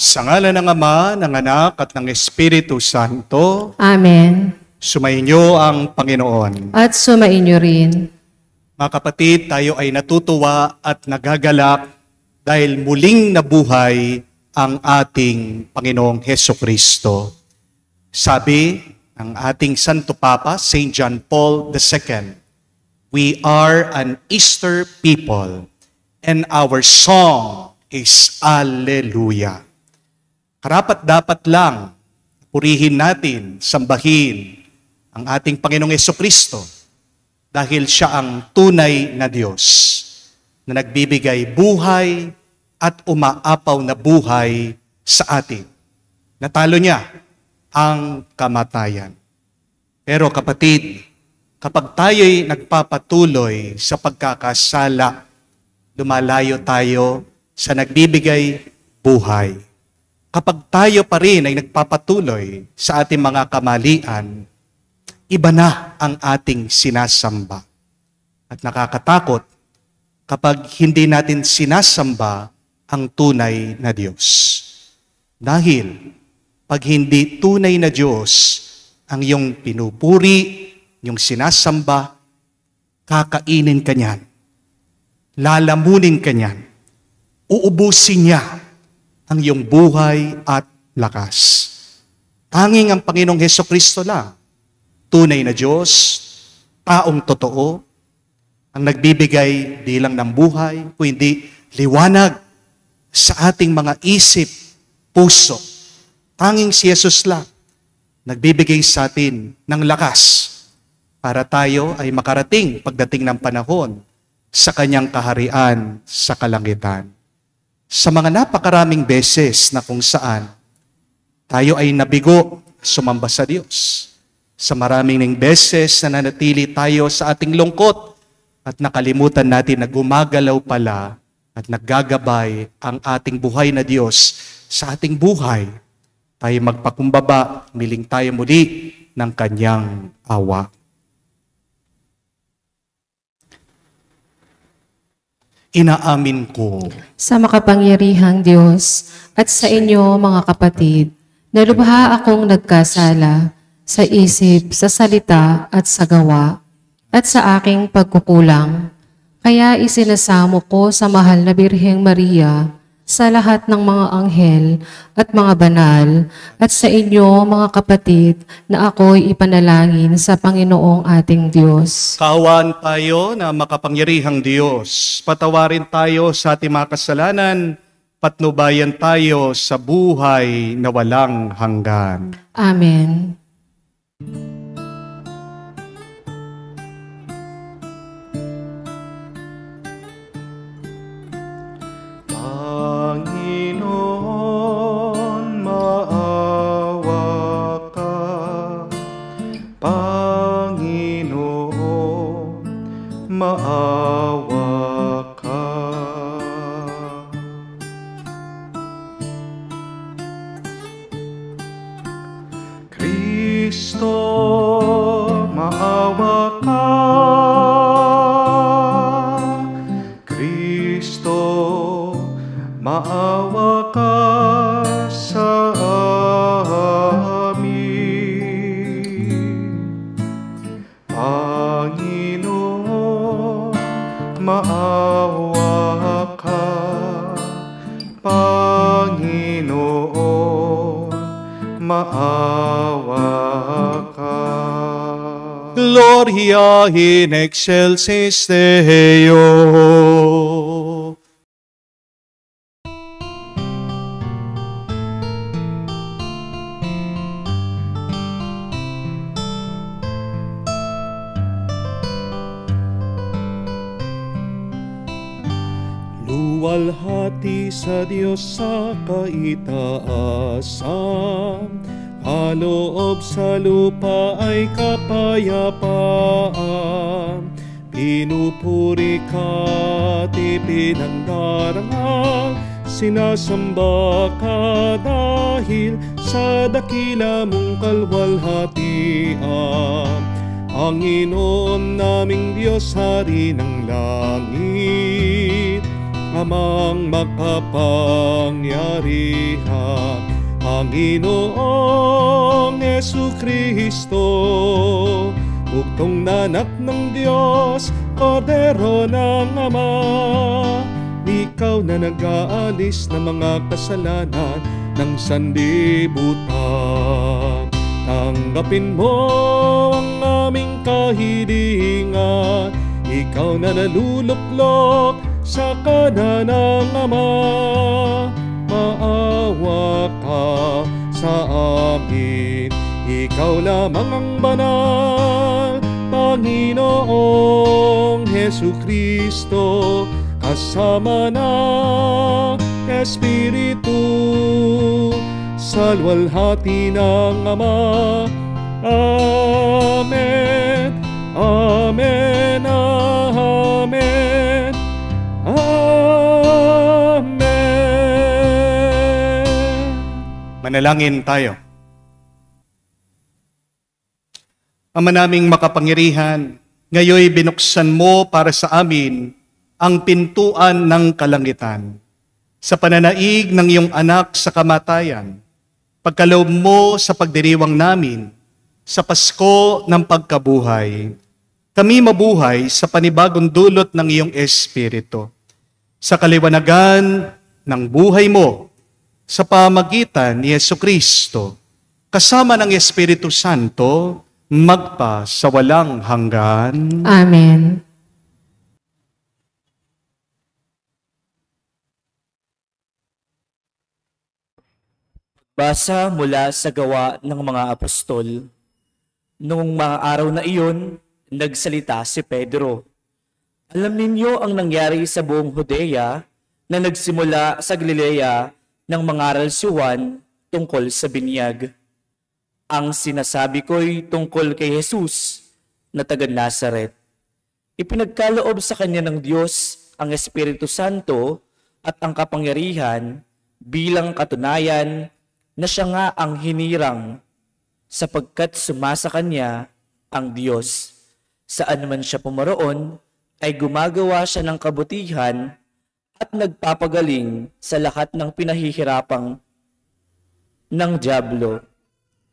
Sa ngalan ng Ama, ng Anak, at ng Espiritu Santo. Amen. Sumainyo ang Panginoon. At sumainyo rin. Mga kapatid, tayo ay natutuwa at nagagalak dahil muling nabuhay ang ating Panginoong Hesukristo. Sabi ng ating Santo Papa, St. John Paul II, we are an Easter people and our song is Alleluia. Karapat-dapat lang purihin natin, sambahin ang ating Panginoong Hesukristo dahil siya ang tunay na Diyos na nagbibigay buhay at umaapaw na buhay sa atin. Natalo niya ang kamatayan. Pero kapatid, kapag tayo'y nagpapatuloy sa pagkakasala, lumalayo tayo sa nagbibigay buhay. Kapag tayo pa rin ay nagpapatuloy sa ating mga kamalian, iba na ang ating sinasamba. At nakakatakot kapag hindi natin sinasamba ang tunay na Diyos. Dahil pag hindi tunay na Diyos ang iyong pinupuri, yung sinasamba, kakainin ka niyan. Lalamunin ka niyan. Uubusin niya ang iyong buhay at lakas. Tanging ang Panginoong Hesukristo lang, tunay na Diyos, taong totoo, ang nagbibigay di lang ng buhay, kundi liwanag sa ating mga isip, puso. Tanging si Jesus lang, nagbibigay sa atin ng lakas para tayo ay makarating pagdating ng panahon sa kanyang kaharian sa kalangitan. Sa mga napakaraming beses na kung saan tayo ay nabigo, sumamba sa Diyos. Sa maraming beses na nanatili tayo sa ating lungkot at nakalimutan natin na gumagalaw pala at naggagabay ang ating buhay na Diyos sa ating buhay. Tayo magpakumbaba, miling tayo muli ng kanyang awa. Inaamin ko Sa makapangyarihang Diyos at sa inyo mga kapatid, na lubha akong nagkasala sa isip, sa salita at sa gawa, at sa aking pagkukulang. Kaya isinasamo ko sa mahal na Birheng Maria, sa lahat ng mga anghel at mga banal, at sa inyo mga kapatid, na ako'y ipanalangin sa Panginoong ating Diyos. kaawaan tayo na makapangyarihang Diyos. Patawarin tayo sa ating mga kasalanan, patnubayan tayo sa buhay na walang hanggan. Amen. Panginoon, maawa ka. Panginoon, maawa ka. Kristo, maawa ka. Kristo, maawa ka sa amin. Panginoon, maawa ka. Panginoon, maawa ka. Gloria in excelsis Deo. Luwalhati sa Diyos sa kaitaasan, kaloob sa lupa ay kapayapaan. Pinupuri ka't ipinangdarangal, sinasamba ka dahil sa dakila mong kalwalhatian. Panginoon naming Diyos, Hari ng langit, amang makapangyarihan, Panginoong Jesucristo, bugtong na anak ng Diyos, Kordero ng Ama. Ikaw na nag-aalis ng mga kasalanan ng sanlibutan. Tanggapin mo ang aming kahilingan, ikaw na naluluklok sa kanan ng Ama. Maawa ka sa amin, ikaw lamang ang banal, Panginoong Jesucristo, kasama ng Espiritu, sa luwalhati ng Ama. Amen, amen, amen, amen. Manalangin tayo. Ama naming makapangyarihan, ngayoy binuksan mo para sa amin ang pintuan ng kalangitan. Sa pananaig ng iyong anak sa kamatayan, pagkaloob mo sa pagdiriwang namin sa Pasko ng pagkabuhay, kami mabuhay sa panibagong dulot ng iyong Espiritu. Sa kaliwanagan ng buhay mo, sa pamagitan ni Jesucristo, kasama ng Espiritu Santo, magpa sa walang hanggan. Amen. Basa mula sa Gawa ng mga Apostol. Noong mga araw na iyon, nagsalita si Pedro. Alam ninyo ang nangyari sa buong Judea na nagsimula sa Galilea ng mangaral si Juan tungkol sa binyag. Ang sinasabi ko'y tungkol kay Jesus na taga Nazaret. Ipinagkaloob sa kanya ng Diyos ang Espiritu Santo at ang kapangyarihan bilang katunayan na siya nga ang hinirang sapagkat sumasa kanya ang Diyos. Saan man siya pumaroon ay gumagawa siya ng kabutihan at nagpapagaling sa lahat ng pinahihirapang ng dyablo.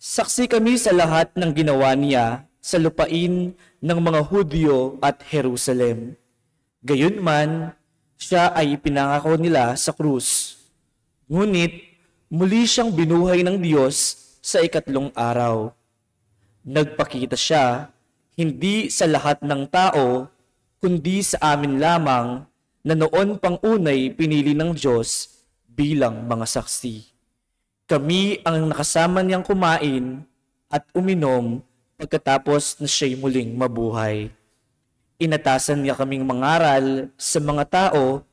Saksi kami sa lahat ng ginawa niya sa lupain ng mga Hudyo at Jerusalem. Gayunman, siya ay ipinangako nila sa krus. Ngunit, muli siyang binuhay ng Diyos sa ikatlong araw. Nagpakita siya, hindi sa lahat ng tao, kundi sa amin lamang na noon pang unay pinili ng Diyos bilang mga saksi. Kami ang nakasama niyang kumain at uminom pagkatapos na siya'y muling mabuhay. Inatasan niya kaming mangaral sa mga tao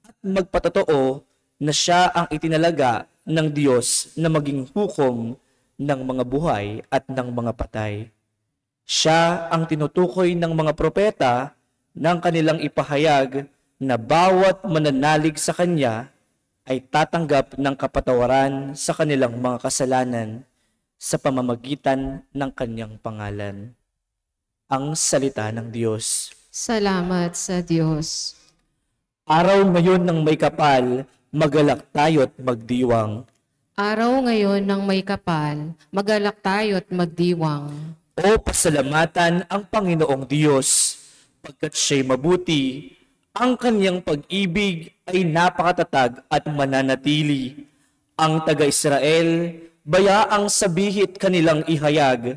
at magpatotoo na siya ang itinalaga ng Diyos na maging hukom ng mga buhay at ng mga patay. Siya ang tinutukoy ng mga propeta ng kanilang ipahayag na bawat mananalig sa Kanya ay tatanggap ng kapatawaran sa kanilang mga kasalanan sa pamamagitan ng Kanyang pangalan. Ang salita ng Diyos. Salamat sa Diyos. Araw ngayon ng may kapal, magalak tayo't magdiwang. Araw ngayon ng may kapal, magalak tayo't magdiwang. O pasalamatan ang Panginoong Diyos, pagkat siya'y mabuti, ang Kanyang pag-ibig ay napakatatag at mananatili. Ang taga-Israel, bayaang sabihit kanilang ihayag,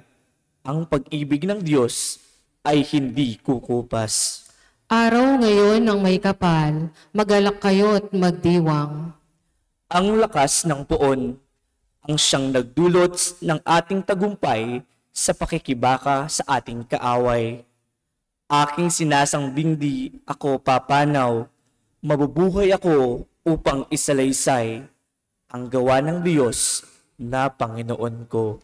ang pag-ibig ng Diyos ay hindi kukupas. Araw ngayon ng may kapal, magalak kayo't magdiwang. Ang lakas ng puon, ang siyang nagdulot ng ating tagumpay sa pakikibaka sa ating kaaway. Aking sinasambindi, ako papanaw, mabubuhay ako upang isalaysay ang gawa ng Diyos na Panginoon ko.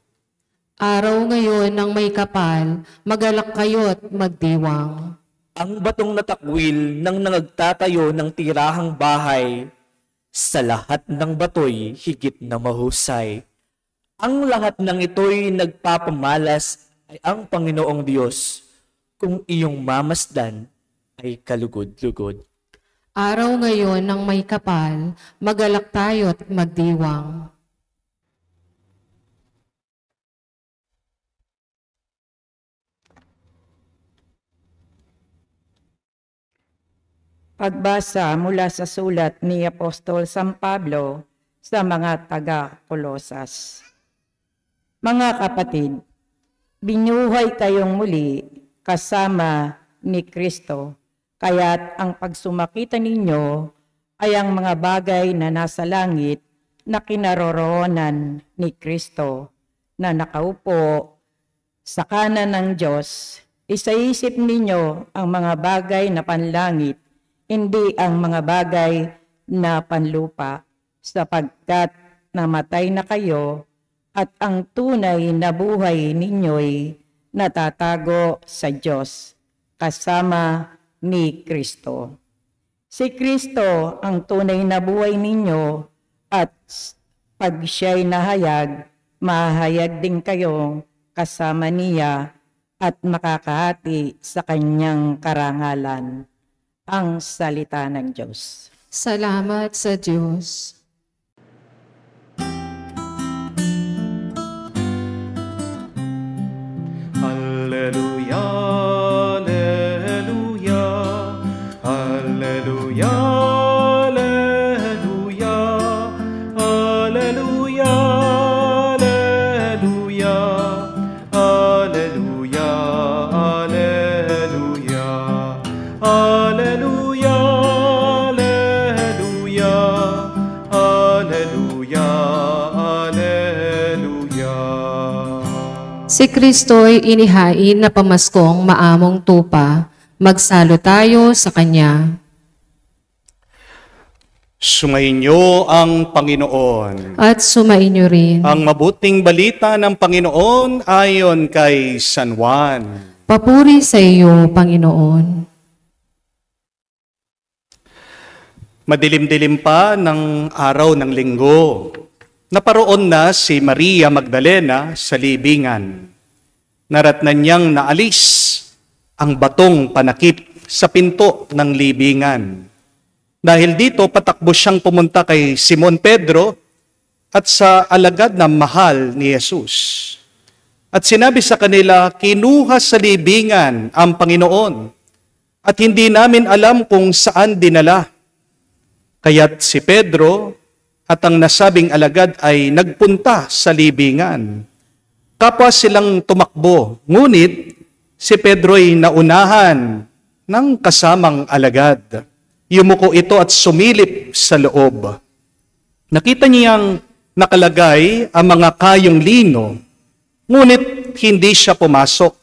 Araw ngayon ng may kapal, magalak kayo't magdiwang. Ang batong natakwil ng nangagtatayo ng tirahang bahay, sa lahat ng bato'y higit na mahusay. Ang lahat ng ito'y nagpapamalas ay ang Panginoong Diyos, kung iyong mamasdan ay kalugod-lugod. Araw ngayon ng may kapal, magalak tayo at magdiwang. Pagbasa mula sa sulat ni Apostol San Pablo sa mga taga-Kolosas. Mga kapatid, binuhay kayong muli kasama ni Kristo, kaya't ang pagsumakita ninyo ay ang mga bagay na nasa langit na kinaroroonan ni Kristo na nakaupo sa kanan ng Diyos. Isaisip ninyo ang mga bagay na panlangit, hindi ang mga bagay na panlupa, sapagkat namatay na kayo at ang tunay na buhay ninyo'y natatago sa Diyos kasama ni Kristo. Si Kristo ang tunay na buhay ninyo at pag siya'y nahayag, mahayag din kayo kasama niya at makakahati sa kanyang karangalan. Ang salita ng Diyos. Salamat sa Diyos. Alleluia, alleluia, alleluia, alleluia, alleluia, alleluia, alleluia, alleluia, alleluia, alleluia, alleluia, alleluia. Si Kristo'y inihain na pamaskong maamong tupa. Magsalo tayo sa Kanya. Sumainyo ang Panginoon. At sumainyo rin. Ang mabuting balita ng Panginoon ayon kay San Juan. Papuri sa iyo, Panginoon. Madilim-dilim pa ng araw ng linggo. Naparoon na si Maria Magdalena sa libingan. Naratnan niyang naalis ang batong panakip sa pinto ng libingan. Dahil dito, patakbo siyang pumunta kay Simon Pedro at sa alagad na mahal ni Jesus. At sinabi sa kanila, kinuha sa libingan ang Panginoon at hindi namin alam kung saan dinala. Kaya't si Pedro at ang nasabing alagad ay nagpunta sa libingan. Kapwa silang tumakbo, ngunit si Pedro'y naunahan ng kasamang alagad. Yumuko ito at sumilip sa loob. Nakita niyang nakalagay ang mga kayong lino, ngunit hindi siya pumasok.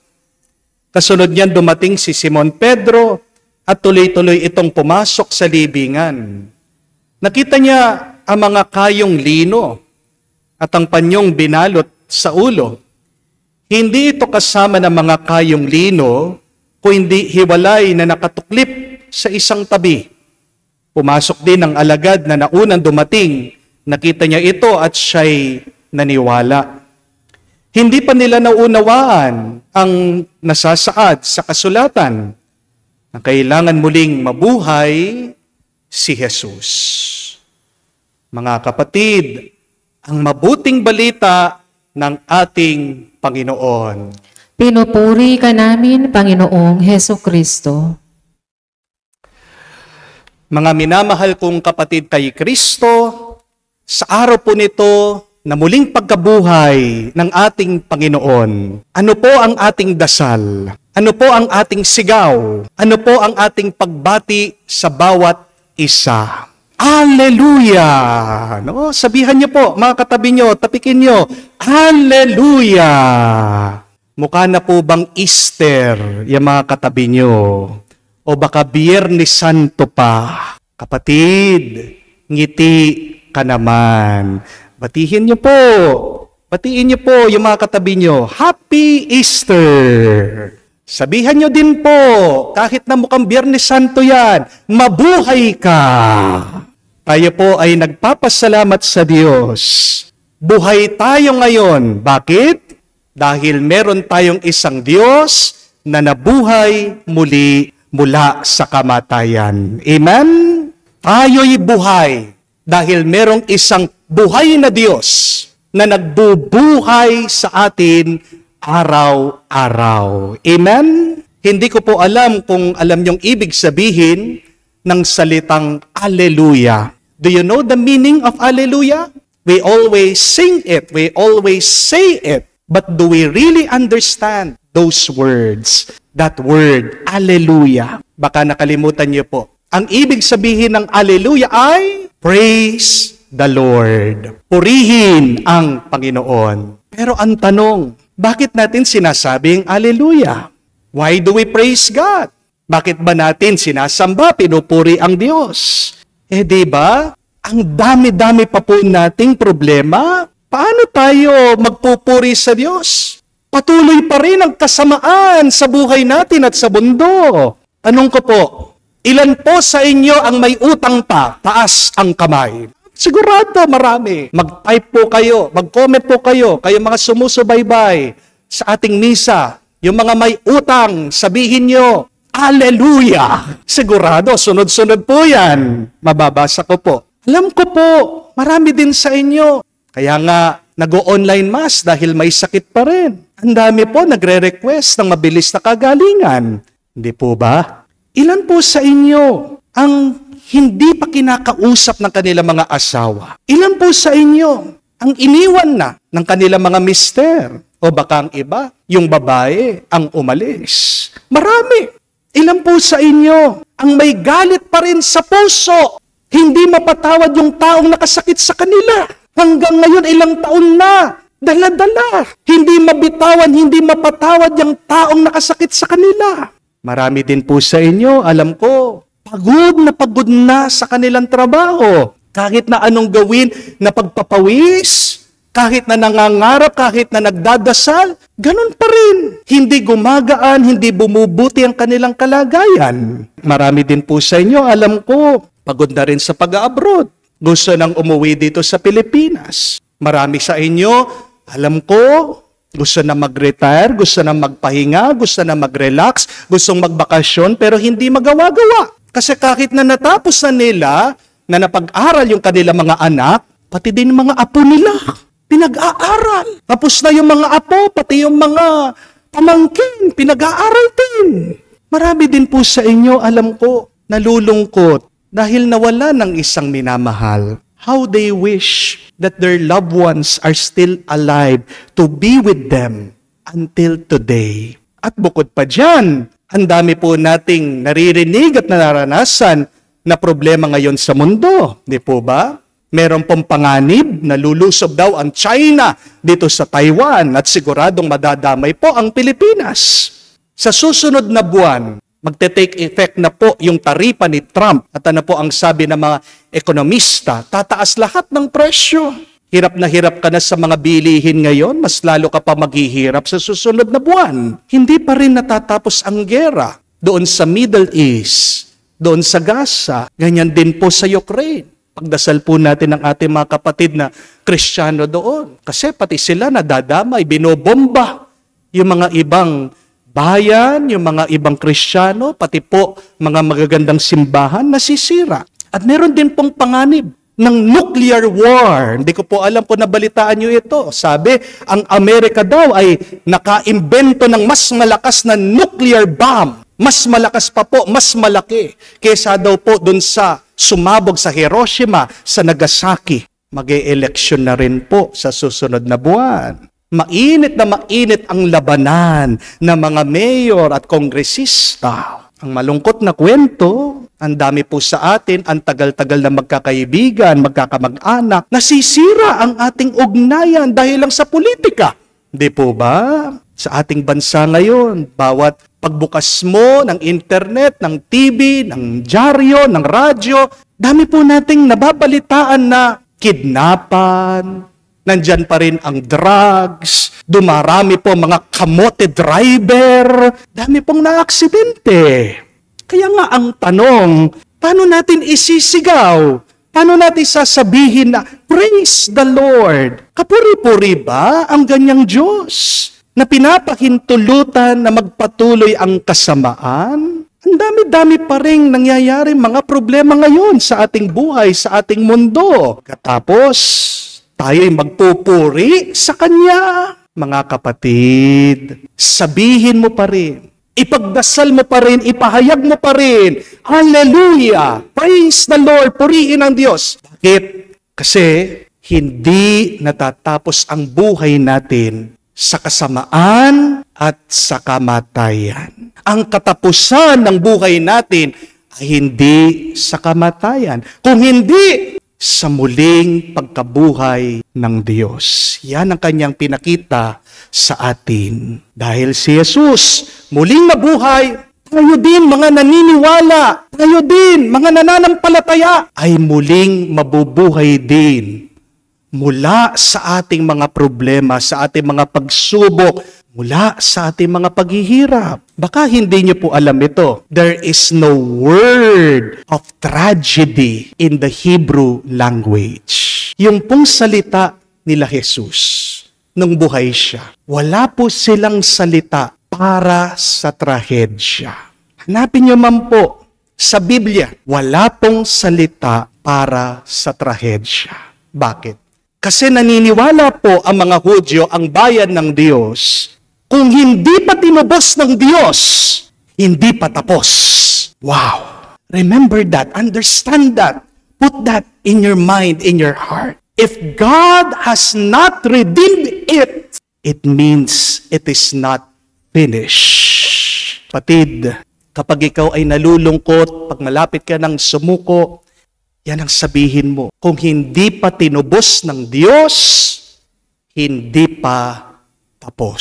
Kasunod niyan dumating si Simon Pedro at tuloy-tuloy itong pumasok sa libingan. Nakita niya ang mga kayong lino at ang panyong binalot sa ulo. Hindi ito kasama ng mga kayong lino, kundi hiwalay na nakatuklip sa isang tabi. Pumasok din ang alagad na naunang dumating. Nakita niya ito at siya'y naniwala. Hindi pa nila naunawaan ang nasasaad sa kasulatan na kailangan muling mabuhay si Jesus. Mga kapatid, ang mabuting balita ng ating Panginoon. Pinupuri ka namin, Panginoong Heso Kristo. Mga minamahal kong kapatid kay Kristo, sa araw po nito na muling pagkabuhay ng ating Panginoon, ano po ang ating dasal? Ano po ang ating sigaw? Ano po ang ating pagbati sa bawat isa? Hallelujah! No? Sabihan niyo po, mga katabi niyo, tapikin niyo, Hallelujah! Mukha na po bang Easter, yung mga katabi niyo? O baka Biyernes Santo pa? Kapatid, ngiti ka naman. Batihin niyo po. Batiin niyo po yung mga katabi niyo. Happy Easter! Sabihan niyo din po, kahit na mukhang Biyernes Santo yan, mabuhay ka! Tayo po ay nagpapasalamat sa Diyos. Buhay tayo ngayon. Bakit? Dahil meron tayong isang Diyos na nabuhay muli mula sa kamatayan. Amen? Tayo'y buhay dahil merong isang buhay na Diyos na nagbubuhay sa atin araw-araw. Amen? Hindi ko po alam kung alam niyong ibig sabihin ng salitang Alleluia. Do you know the meaning of Alleluia? We always sing it, we always say it, but do we really understand those words? That word, Alleluia. Baka nakalimutan niyo po. Ang ibig sabihin ng Alleluia ay praise the Lord. Purihin ang Panginoon. Pero ang tanong, bakit natin sinasabing Alleluia? Why do we praise God? Bakit ba natin sinasamba, pinupuri ang Diyos? Di ba? Ang dami-dami pa po nating problema. Paano tayo magpupuri sa Diyos? Patuloy pa rin ang kasamaan sa buhay natin at sa mundo. Tanong ko po, ilan po sa inyo ang may utang pa? Taas ang kamay. Sigurado marami. Mag-type po kayo, mag-comment po kayo, kayo mga sumusubaybay sa ating misa. Yung mga may utang, sabihin nyo, Alleluia! Sigurado, sunod-sunod po yan. Mababasa ko po. Alam ko po, marami din sa inyo. Kaya nga, nag-o-online mass dahil may sakit pa rin. Ang dami po nagre-request ng mabilis na kagalingan. Hindi po ba? Ilan po sa inyo ang hindi pa kinakausap ng kanilang mga asawa? Ilan po sa inyo ang iniwan na ng kanilang mga mister? O baka ang iba, yung babae ang umalis. Marami. Ilan po sa inyo ang may galit pa rin sa puso? Hindi mapatawad yung taong nakasakit sa kanila. Hanggang ngayon, ilang taon na. Dala-dala. Hindi mabitawan, hindi mapatawad yung taong nakasakit sa kanila. Marami din po sa inyo, alam ko, pagod na sa kanilang trabaho. Kahit na anong gawin na pagpapawis, kahit na nangangarap, kahit na nagdadasal, ganun pa rin. Hindi gumagaan, hindi bumubuti ang kanilang kalagayan. Marami din po sa inyo, alam ko, pagod na rin sa pag-abroad. Gusto nang umuwi dito sa Pilipinas. Marami sa inyo, alam ko, gusto na mag-retire, gusto na magpahinga, gusto na mag-relax, gustong magbakasyon, pero hindi magawa-gawa. Kasi kahit na natapos na nila, na napag-aral yung kanilang mga anak, pati din mga apo nila, pinag-aaral. Tapos na yung mga apo, pati yung mga pamangkin, pinag-aaral din. Marami din po sa inyo, alam ko, nalulungkot dahil nawala ng isang minamahal. How they wish that their loved ones are still alive to be with them until today. At bukod pa dyan, ang dami po nating naririnig at nararanasan na problema ngayon sa mundo. Di po ba? Meron pong panganib na lulusob daw ang China dito sa Taiwan at siguradong madadamay po ang Pilipinas. Sa susunod na buwan, magte-take effect na po yung taripa ni Trump. At ano po ang sabi ng mga ekonomista? Tataas lahat ng presyo. Hirap na hirap ka na sa mga bilihin ngayon, mas lalo ka pa maghihirap sa susunod na buwan. Hindi pa rin natatapos ang gera doon sa Middle East, doon sa Gaza, ganyan din po sa Ukraine. Pagdasal po natin ang ating mga kapatid na Kristiyano doon. Kasi pati sila nadadamay, binobomba yung mga ibang bayan, yung mga ibang Kristiyano, pati po mga magagandang simbahan nasisira. At meron din pong panganib ng nuclear war. Hindi ko po alam kung nabalitaan nyo ito. Sabi, ang Amerika daw ay nakaimbento ng mas malakas na nuclear bomb. Mas malakas pa po, mas malaki. Kesa daw po dun sa sumabog sa Hiroshima, sa Nagasaki. Mag-e-eleksyon na rin po sa susunod na buwan. Mainit na mainit ang labanan ng mga mayor at kongresista. Ang malungkot na kwento, ang dami po sa atin, ang tagal-tagal na magkakaibigan, magkakamag-anak, nasisira ang ating ugnayan dahil lang sa politika. Di po ba? Sa ating bansa ngayon, bawat pagbukas mo ng internet, ng TV, ng dyaryo, ng radyo, dami po nating nababalitaan na kidnapan, nandyan pa rin ang drugs, dumarami po mga kamote driver, dami pong naaksidente. Kaya nga ang tanong, paano natin isisigaw? Paano natin sasabihin na, praise the Lord? Kapuri-puri ba ang ganyang Diyos na pinapahintulutan na magpatuloy ang kasamaan? Ang dami-dami pa rin nangyayari mga problema ngayon sa ating buhay, sa ating mundo. Katapos, tayo'y magpupuri sa Kanya. Mga kapatid, sabihin mo pa rin, ipagdasal mo pa rin, ipahayag mo pa rin, Hallelujah! Praise the Lord! Purihin ang Diyos. Bakit? Kasi hindi natatapos ang buhay natin sa kasamaan at sa kamatayan. Ang katapusan ng buhay natin ay hindi sa kamatayan, kung hindi sa muling pagkabuhay ng Diyos. Yan ang kanyang pinakita sa atin. Dahil si Jesus muling nabuhay, tayo din mga naniniwala, tayo din mga nananampalataya, ay muling mabubuhay din mula sa ating mga problema, sa ating mga pagsubok, mula sa ating mga paghihirap. Baka hindi niyo po alam ito. There is no word of tragedy in the Hebrew language. Yung pong salita nila Jesus nung buhay siya, wala po silang salita para sa trahedya. Hanapin niyo man po sa Biblia, wala pong salita para sa trahedya. Bakit? Kasi naniniwala po ang mga Hudyo, ang bayan ng Diyos, kung hindi pa tinubos ng Diyos, hindi pa tapos. Wow! Remember that. Understand that. Put that in your mind, in your heart. If God has not redeemed it, it means it is not finished. Patid, kapag ikaw ay nalulungkot, pag malapit ka ng sumuko, yan ang sabihin mo. Kung hindi pa tinubos ng Diyos, hindi pa tapos.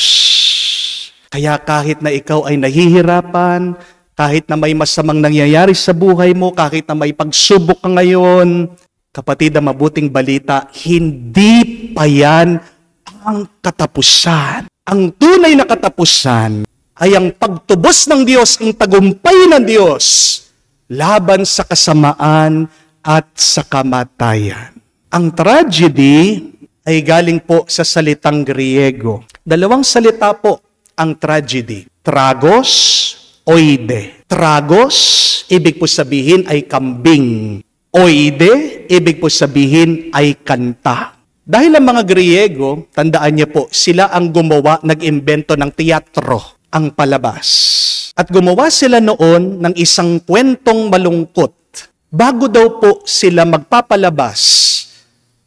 Kaya kahit na ikaw ay nahihirapan, kahit na may masamang nangyayari sa buhay mo, kahit na may pagsubok ka ngayon, kapatid, na mabuting balita, hindi pa yan ang katapusan. Ang tunay na katapusan ay ang pagtubos ng Diyos, ang tagumpay ng Diyos laban sa kasamaan at sa kamatayan. Ang tragedy ay galing po sa salitang Griego. Dalawang salita po ang tragedy. Tragos, oide. Tragos, ibig po sabihin ay kambing. Oide, ibig po sabihin ay kanta. Dahil ang mga Griego, tandaan niyo po, sila ang gumawa, nag-imbento ng teatro, ang palabas. At gumawa sila noon ng isang kwentong malungkot. Bago daw po sila magpapalabas,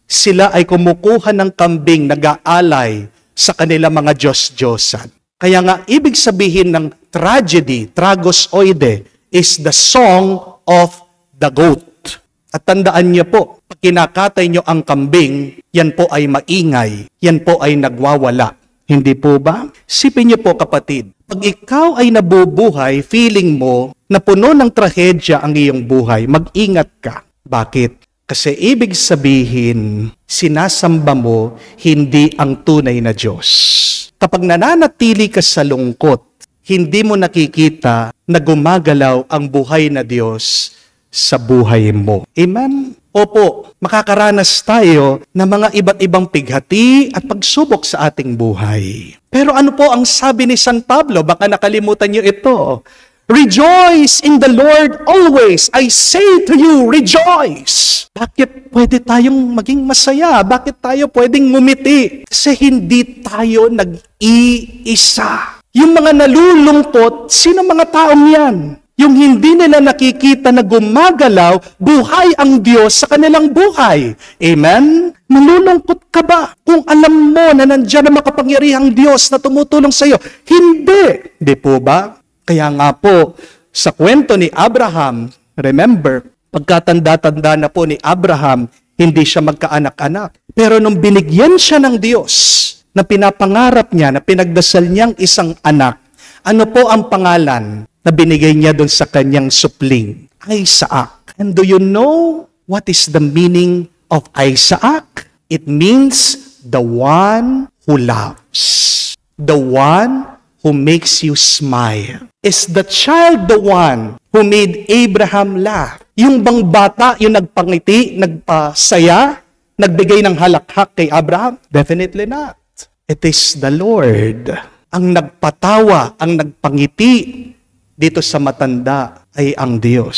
sila ay kumukuha ng kambing, nag-aalay sa kanilang mga Diyos-Diyosan. Kaya nga, ibig sabihin ng tragedy, tragos oide, is the song of the goat. At tandaan niyo po, pag kinakatay niyo ang kambing, yan po ay maingay, yan po ay nagwawala. Hindi po ba? Sipin niyo po kapatid, pag ikaw ay nabubuhay, feeling mo na puno ng trahedya ang iyong buhay, mag-ingat ka. Bakit? Kasi ibig sabihin, sinasamba mo hindi ang tunay na Diyos. Kapag nananatili ka sa lungkot, hindi mo nakikita na gumagalaw ang buhay na Diyos sa buhay mo. Amen? Opo, makakaranas tayo ng mga iba't ibang pighati at pagsubok sa ating buhay. Pero ano po ang sabi ni San Pablo? Baka nakalimutan niyo ito. Rejoice in the Lord always. I say to you, rejoice. Bakit pwede tayong maging masaya? Bakit tayo pwedeng ngumiti? Kasi hindi tayo nag-iisa. Yung mga nalulungkot, sino mga taong yan? Yung hindi nila nakikita na gumagalaw, buhay ang Diyos sa kanilang buhay. Amen? Nalulungkot ka ba? Kung alam mo na nandiyan ang makapangyarihang Diyos na tumutulong sa iyo, hindi. Di po ba? Kaya nga po, sa kwento ni Abraham, remember, pagkatanda-tanda na po ni Abraham, hindi siya magkaanak-anak. Pero nung binigyan siya ng Diyos, na pinapangarap niya, na pinagdasal niyang isang anak, ano po ang pangalan na binigay niya doon sa kanyang supling? Isaac. And do you know what is the meaning of Isaac? It means the one who loves. The one who makes you smile. Is the child the one who made Abraham laugh? Yung bang bata, yung nagpangiti, nagpasaya, nagbigay ng halakhak kay Abraham? Definitely not. It is the Lord ang nagpatawa, ang nagpangiti dito sa matanda ay ang Diyos.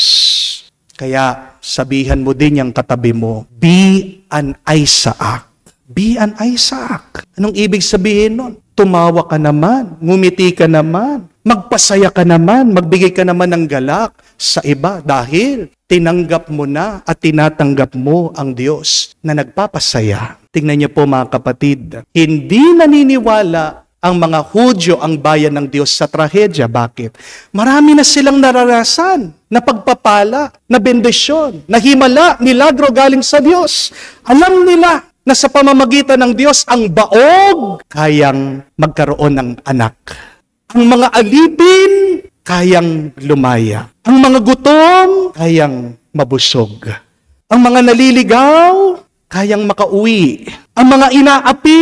Kaya sabihan mo din yung katabi mo, be an Isaac. Be an Isaac. Anong ibig sabihin nun? Tumawa ka naman, ngumiti ka naman, magpasaya ka naman, magbigay ka naman ng galak sa iba dahil tinanggap mo na at tinatanggap mo ang Diyos na nagpapasaya. Tingnan niyo po mga kapatid, hindi naniniwala ang mga Hudyo, ang bayan ng Diyos sa trahedya. Bakit? Marami na silang naranasan na pagpapala, na bendisyon, na himala, milagro galing sa Diyos. Alam nila na sa pamamagitan ng Diyos, ang baog kayang magkaroon ng anak. Ang mga alipin kayang lumaya. Ang mga gutom kayang mabusog. Ang mga naliligaw kayang makauwi. Ang mga inaapi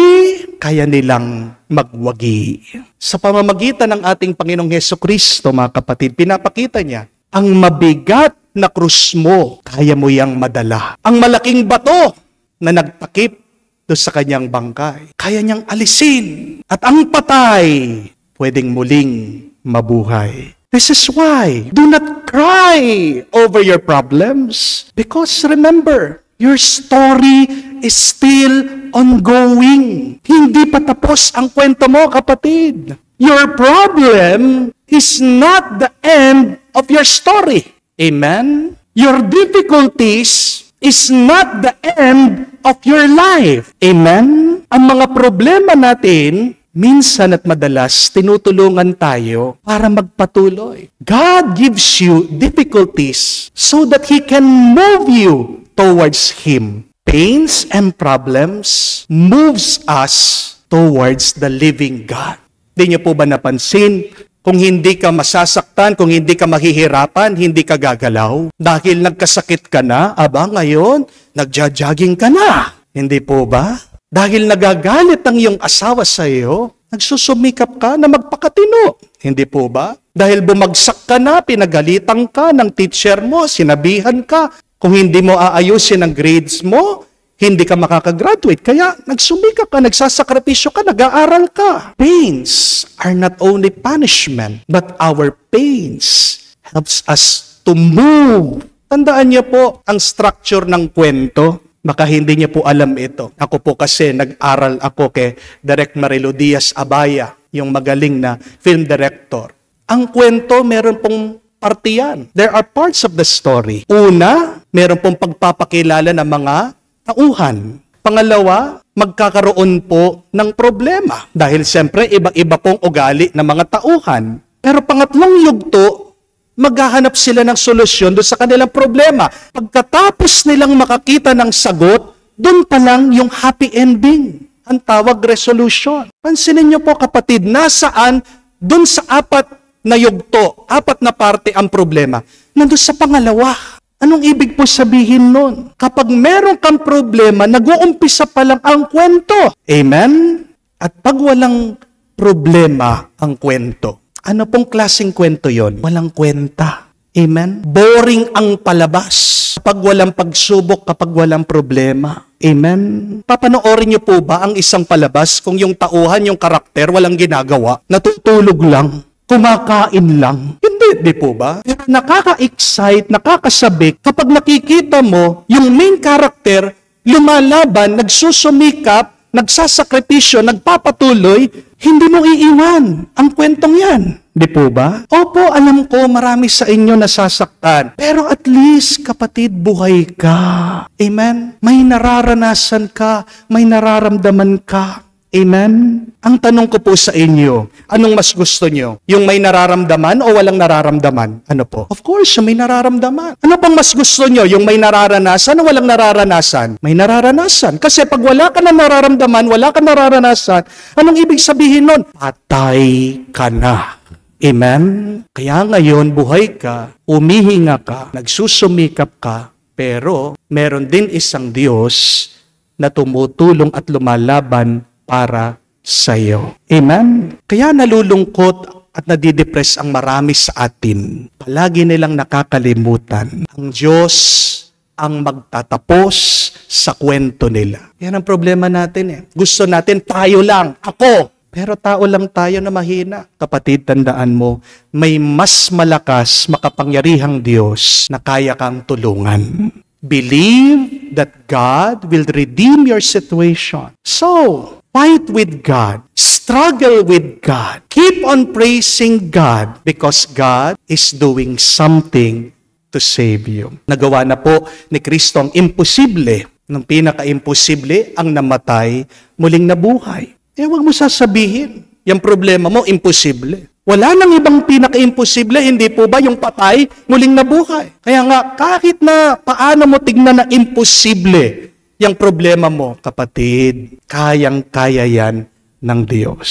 kaya nilang magwagi. Sa pamamagitan ng ating Panginoong Hesukristo, mga kapatid, pinapakita niya, ang mabigat na krus mo, kaya mo yang madala. Ang malaking bato na nagtakip doon sa kanyang bangkay, kaya niyang alisin. At ang patay, pwedeng muling mabuhay. This is why, do not cry over your problems. Because remember, your story is still ongoing. Hindi pa tapos ang kwento mo, kapatid. Your problem is not the end of your story. Amen? Your difficulties is not the end of your life. Amen? Ang mga problema natin, minsan at madalas, tinutulungan tayo para magpatuloy. God gives you difficulties so that He can move you towards Him. Pains and problems moves us towards the living God. Di niyo po ba napansin? Kung hindi ka masasaktan, kung hindi ka mahihirapan, hindi ka gagalaw. Dahil nagkasakit ka na, ngayon, nagja-jogging ka na. Hindi po ba? Dahil nagagalit ang iyong asawa sa iyo, nagsusumikap ka na magpakatino. Hindi po ba? Dahil bumagsak ka na, pinagalitan ka ng teacher mo, sinabihan ka, kung hindi mo aayusin ang grades mo, hindi ka makakagraduate. Kaya nagsumikap ka, nagsasakripisyo ka, nag-aaral ka. Pains are not only punishment, but our pains helps us to move. Tandaan niyo po ang structure ng kwento. Baka hindi niyo po alam ito. Ako po kasi nag-aral ako kay Direk Marilo Diaz Abaya, yung magaling na film director. Ang kwento, meron pong partiyan. There are parts of the story. Una, meron pong pagpapakilala ng mga tauhan. Pangalawa, magkakaroon po ng problema. Dahil siyempre, iba-iba pong ugali ng mga tauhan. Pero pangatlong yugto, maghahanap sila ng solusyon doon sa kanilang problema. Pagkatapos nilang makakita ng sagot, doon pa lang yung happy ending. Ang tawag resolution. Pansinin niyo po kapatid, nasaan doon sa apat na yugto, apat na parte ang problema. Nandun sa pangalawa. Anong ibig po sabihin nun? Kapag meron kang problema, nag-uumpisa pa lang ang kwento. Amen? At pag walang problema ang kwento, ano pong klaseng kwento yon? Walang kwenta. Amen? Boring ang palabas. Kapag walang pagsubok, kapag walang problema. Amen? Papanoorin niyo po ba ang isang palabas kung yung tauhan, yung karakter, walang ginagawa, natutulog lang, kumakain lang? Hindi po ba? Pero nakaka-excite, nakakasabik kapag nakikita mo yung main character lumalaban, nagsusumikap, nagsasakripisyo, nagpapatuloy, hindi mo iiwan ang kwentong yan. Di po ba? Opo, alam ko marami sa inyo nasasaktan. Pero at least, kapatid, buhay ka. Amen? May nararanasan ka, may nararamdaman ka. Amen? Ang tanong ko po sa inyo, anong mas gusto nyo? Yung may nararamdaman o walang nararamdaman? Ano po? Of course, yung may nararamdaman. Ano pang mas gusto nyo? Yung may nararanasan o walang nararanasan? May nararanasan. Kasi pag wala ka na nararamdaman, wala ka nararanasan, anong ibig sabihin nun? Patay ka na. Amen? Kaya ngayon, buhay ka, umihinga ka, nagsusumikap ka, pero meron din isang Diyos na tumutulong at lumalaban para sa iyo. Amen? Kaya nalulungkot at nadidepress ang marami sa atin. Palagi nilang nakakalimutan. Ang Diyos ang magtatapos sa kwento nila. Yan ang problema natin eh. Gusto natin tayo lang, ako, Pero tao lang tayo na mahina. Kapatid, tandaan mo, may mas malakas, makapangyarihang Diyos na kaya kang tulungan. Believe that God will redeem your situation. So, fight with God. Struggle with God. Keep on praising God because God is doing something to save you. Nagawa na po ni Kristo ang imposible. Nung pinaka-imposible, ang namatay, muling nabuhay. Huwag mo sasabihin, yung problema mo, imposible. Wala nang ibang pinaka-imposible, hindi po ba yung patay, muling nabuhay? Kaya nga, kahit na paano mo tignan na imposible yung problema mo, kapatid, kayang-kaya yan ng Diyos.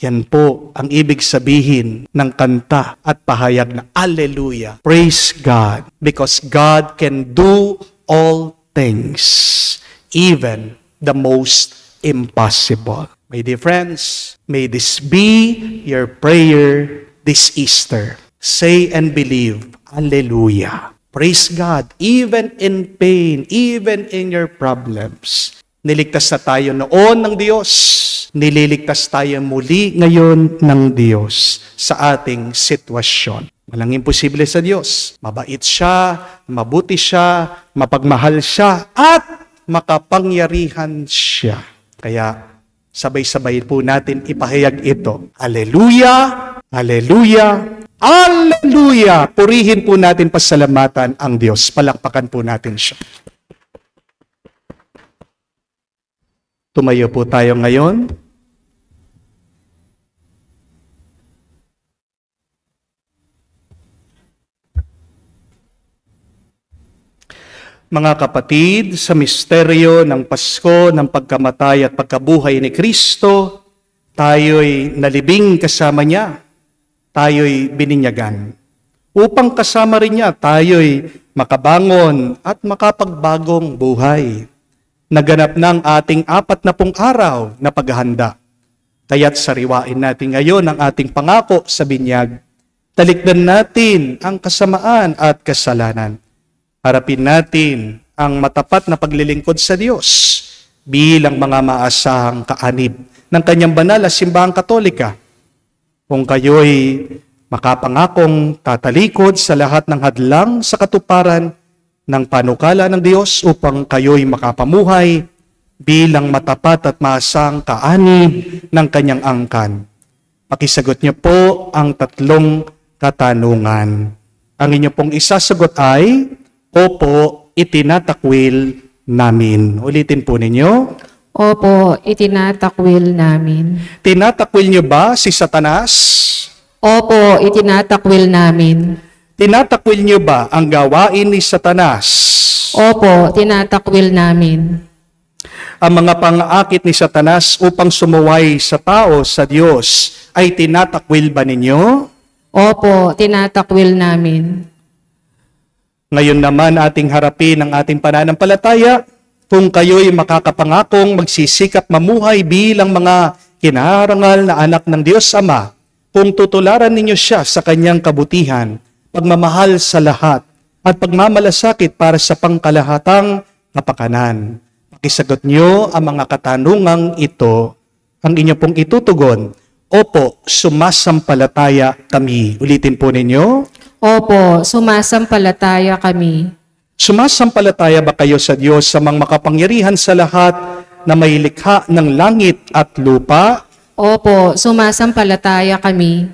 Yan po ang ibig sabihin ng kanta at pahayag na Alleluia. Praise God, because God can do all things, even the most impossible. My dear friends, may this be your prayer this Easter. Say and believe, Alleluia. Praise God, even in pain, even in your problems. Niligtas na tayo noon ng Diyos. Nililigtas tayo muli ngayon ng Diyos sa ating sitwasyon. Walang imposible sa Diyos. Mabait siya, mabuti siya, mapagmahal siya, at makapangyarihan siya. Kaya sabay-sabay po natin ipahayag ito. Alleluia! Alleluia! Alleluia! Purihin po natin, pasalamatan ang Diyos. Palakpakan po natin siya. Tumayo po tayo ngayon. Mga kapatid, sa misteryo ng Pasko, ng pagkamatay at pagkabuhay ni Kristo, tayo'y nalibing kasama niya, tayo'y bininyagan. Upang kasama rin niya, tayo'y makabangon at makapagbagong buhay. Naganap na ang ating 40 araw na paghahanda. Kaya't sariwain natin ngayon ang ating pangako sa binyag. Talikdan natin ang kasamaan at kasalanan. Harapin natin ang matapat na paglilingkod sa Diyos bilang mga maasahang kaanib ng kanyang banal na simbahang Katolika. Kung kayo'y makapangakong tatalikod sa lahat ng hadlang sa katuparan ng panukala ng Diyos upang kayo'y makapamuhay bilang matapat at maasahang kaanib ng kanyang angkan. Pakisagot niyo po ang 3 katanungan. Ang inyo pong isasagot ay, Opo, itinatakwil namin. Ulitin po ninyo. Opo, itinatakwil namin. Tinatakwil niyo ba si Satanas? Opo, itinatakwil namin. Tinatakwil niyo ba ang gawain ni Satanas? Opo, tinatakwil namin. Ang mga pang-aakit ni Satanas upang sumuway sa tao sa Diyos ay tinatakwil ba ninyo? Opo, tinatakwil namin. Ngayon naman ating harapin ang ating pananampalataya. Kung kayo'y makakapangakong magsisikap mamuhay bilang mga kinarangal na anak ng Diyos Ama, kung tutularan ninyo siya sa kanyang kabutihan, pagmamahal sa lahat, at pagmamalasakit para sa pangkalahatang kapakanan. Pakisagot niyo ang mga katanungang ito, ang inyo pong itutugon. Opo, sumasampalataya kami. Ulitin po ninyo. Opo, sumasampalataya kami. Sumasampalataya ba kayo sa Diyos sa mga makapangyarihan sa lahat na may likha ng langit at lupa? Opo, sumasampalataya kami.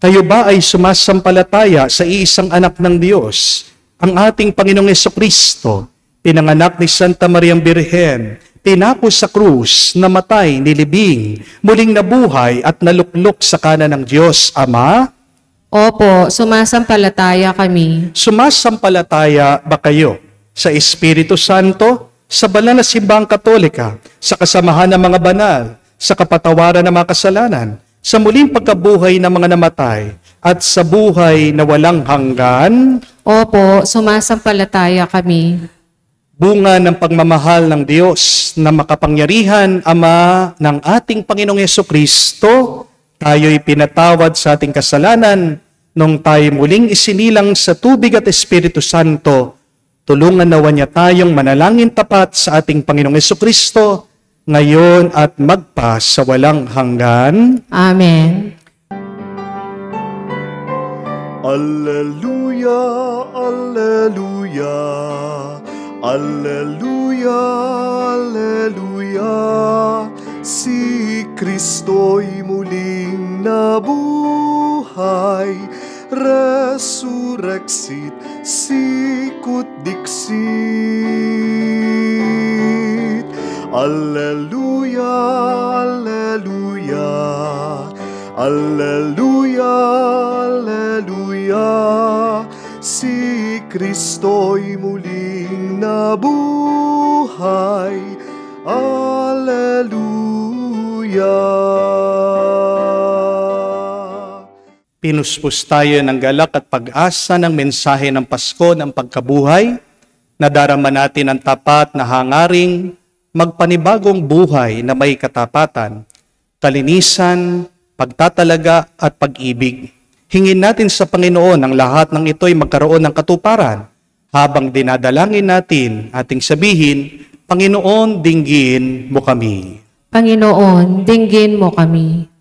Kayo ba ay sumasampalataya sa iisang anak ng Diyos, ang ating Panginoong Jesucristo, pinanganak ni Santa Mariang Birhen, pinako sa krus, namatay, nilibing, muling nabuhay at naluklok sa kanan ng Diyos Ama? Opo, sumasampalataya kami. Sumasampalataya ba kayo sa Espiritu Santo, sa banal na simbahang Katolika, sa kasamahan ng mga banal, sa kapatawaran ng mga kasalanan, sa muling pagkabuhay ng mga namatay, at sa buhay na walang hanggan? Opo, sumasampalataya kami. Bunga ng pagmamahal ng Diyos na makapangyarihan, Ama ng ating Panginoong Jesucristo, tayo'y pinatawad sa ating kasalanan nung tayo muling isinilang sa tubig at Espiritu Santo. Tulungan nawa niya tayong manalangin tapat sa ating Panginoong Jesucristo ngayon at magpa sa walang hanggan. Amen. Alleluia, alleluia, alleluia, alleluia. Si Kristo'y muling nabuhay, resurrexit sicut dixit. Alleluia, alleluia, alleluia, alleluia. Si Kristo'y muling nabuhay, alleluia. Pinuspos tayo ng galak at pag-asa ng mensahe ng Pasko ng pagkabuhay, nadarama natin ang tapat na hangaring magpanibagong buhay na may katapatan, kalinisan, pagtatalaga at pag-ibig. Hingin natin sa Panginoon ang lahat ng ito'y magkaroon ng katuparan habang dinadalangin natin ating sabihin, Panginoon, dinggin mo kami. Panginoon, dinggin mo kami.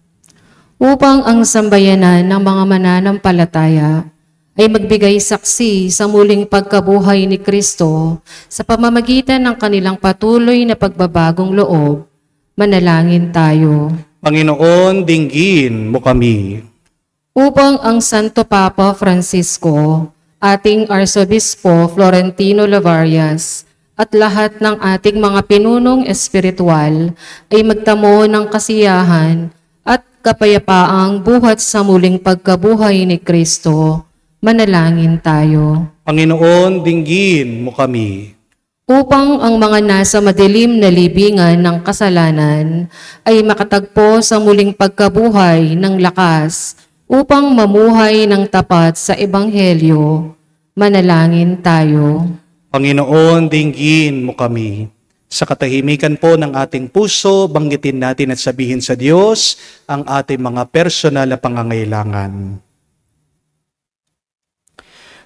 Upang ang sambayanan ng mga mananampalataya ay magbigay saksi sa muling pagkabuhay ni Kristo sa pamamagitan ng kanilang patuloy na pagbabagong loob, manalangin tayo. Panginoon, dinggin mo kami. Upang ang Santo Papa Francisco, ating Arsobispo Florentino Lavarias, at lahat ng ating mga pinunong espiritual ay magtamo ng kasiyahan at kapayapaang buhat sa muling pagkabuhay ni Kristo, manalangin tayo. Panginoon, dinggin mo kami. Upang ang mga nasa madilim na libingan ng kasalanan ay makatagpo sa muling pagkabuhay ng lakas upang mamuhay ng tapat sa Ebanghelyo, manalangin tayo. Panginoon, dinggin mo kami. Sa katahimikan po ng ating puso, banggitin natin at sabihin sa Diyos ang ating mga personal na pangangailangan.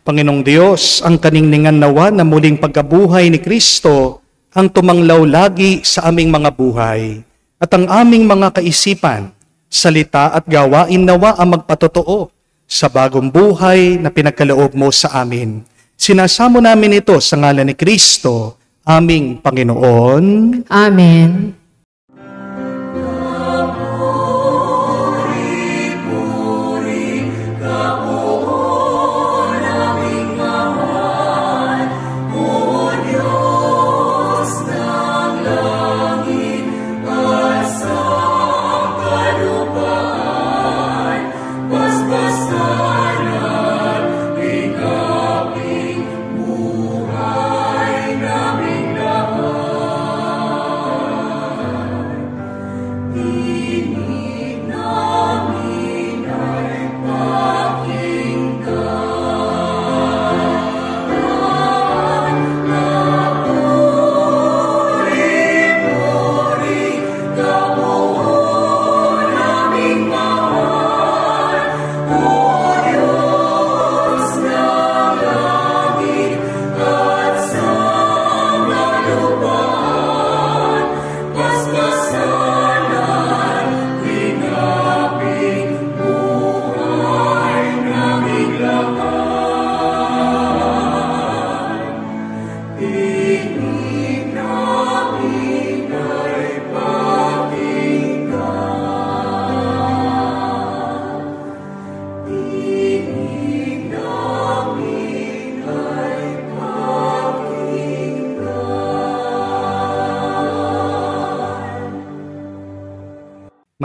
Panginoong Diyos, ang kaningningan nawa na muling pagkabuhay ni Kristo ang tumanglaw lagi sa aming mga buhay at ang aming mga kaisipan, salita at gawain nawa ang magpatotoo sa bagong buhay na pinagkaloob mo sa amin. Sinasamo namin ito sa ngalan ni Kristo, aming Panginoon. Amen.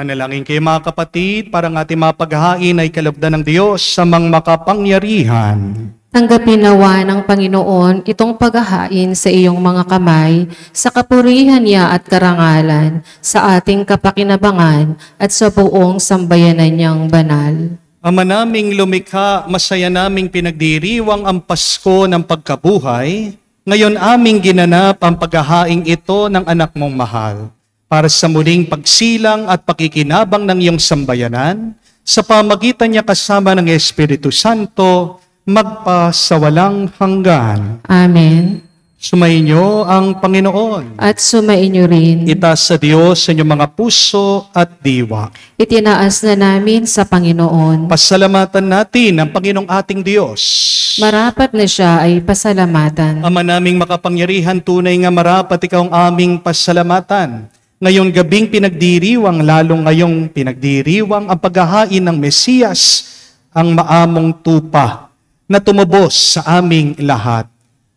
Manalangin kayo mga kapatid, para ang ating mga paghahain ay kalugdan ng Diyos sa mga makapangyarihan. Tanggapin nawa ng Panginoon itong paghahain sa iyong mga kamay, sa kapurihan niya at karangalan, sa ating kapakinabangan at sa buong sambayanan niyang banal. Ama naming lumikha, masaya naming pinagdiriwang ang Pasko ng pagkabuhay. Ngayon aming ginanap ang paghahaing ito ng anak mong mahal, para sa muling pagsilang at pakikinabang ng iyong sambayanan, sa pamagitan niya kasama ng Espiritu Santo, magpa sa walang hanggan. Amen. Sumainyo ang Panginoon. At sumainyo rin. Itaas sa Diyos sa inyong mga puso at diwa. Itinaas na namin sa Panginoon. Pasalamatan natin ang Panginoong ating Diyos. Marapat na siya ay pasalamatan. Ama naming makapangyarihan, tunay nga marapat ikaw ang aming pasalamatan. Ngayong gabing pinagdiriwang, lalong ngayong pinagdiriwang ang paghahain ng Mesiyas, ang maamong tupa na tumubos sa aming lahat.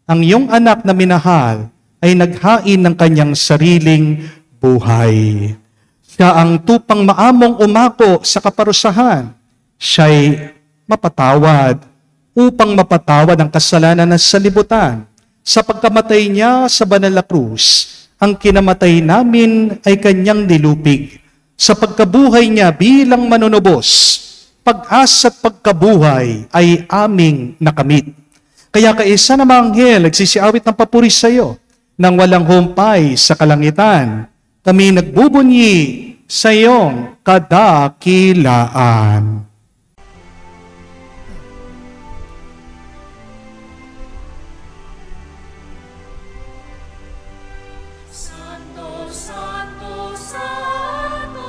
Ang iyong anak na minahal ay naghain ng kanyang sariling buhay. Siya ang tupang maamong umako sa kaparusahan. Siya'y mapatawad upang mapatawad ang kasalanan ng salibutan. Sa pagkamatay niya sa banal na krus, ang kinamatay namin ay kanyang nilupig. Sa pagkabuhay niya bilang manunubos, pag-asa at pagkabuhay ay aming nakamit. Kaya kaisa na mga anghel nagsisiawit ng papuri sa iyo nang walang humpay sa kalangitan. Kami nagbubunyi sa iyong kadakilaan. Santo, Santo, Santo,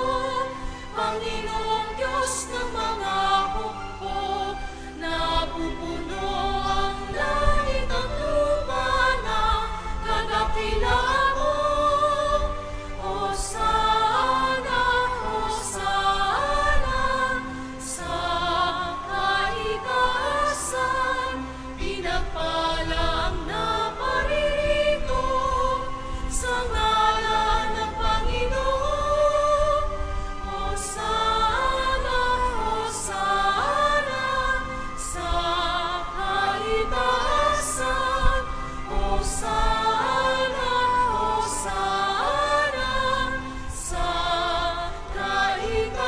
Panginoong Diyos ng mga hukbo, napupuno ang langit at lupa ng kadakilaan mo. Hosana, Hosana, sa kaitaasan, pinagpala ang naparirito sa ngalan ng Panginoon. Hosana, Hosana, sa kaitaasan. Hosana, Hosana, sa kaitaasan.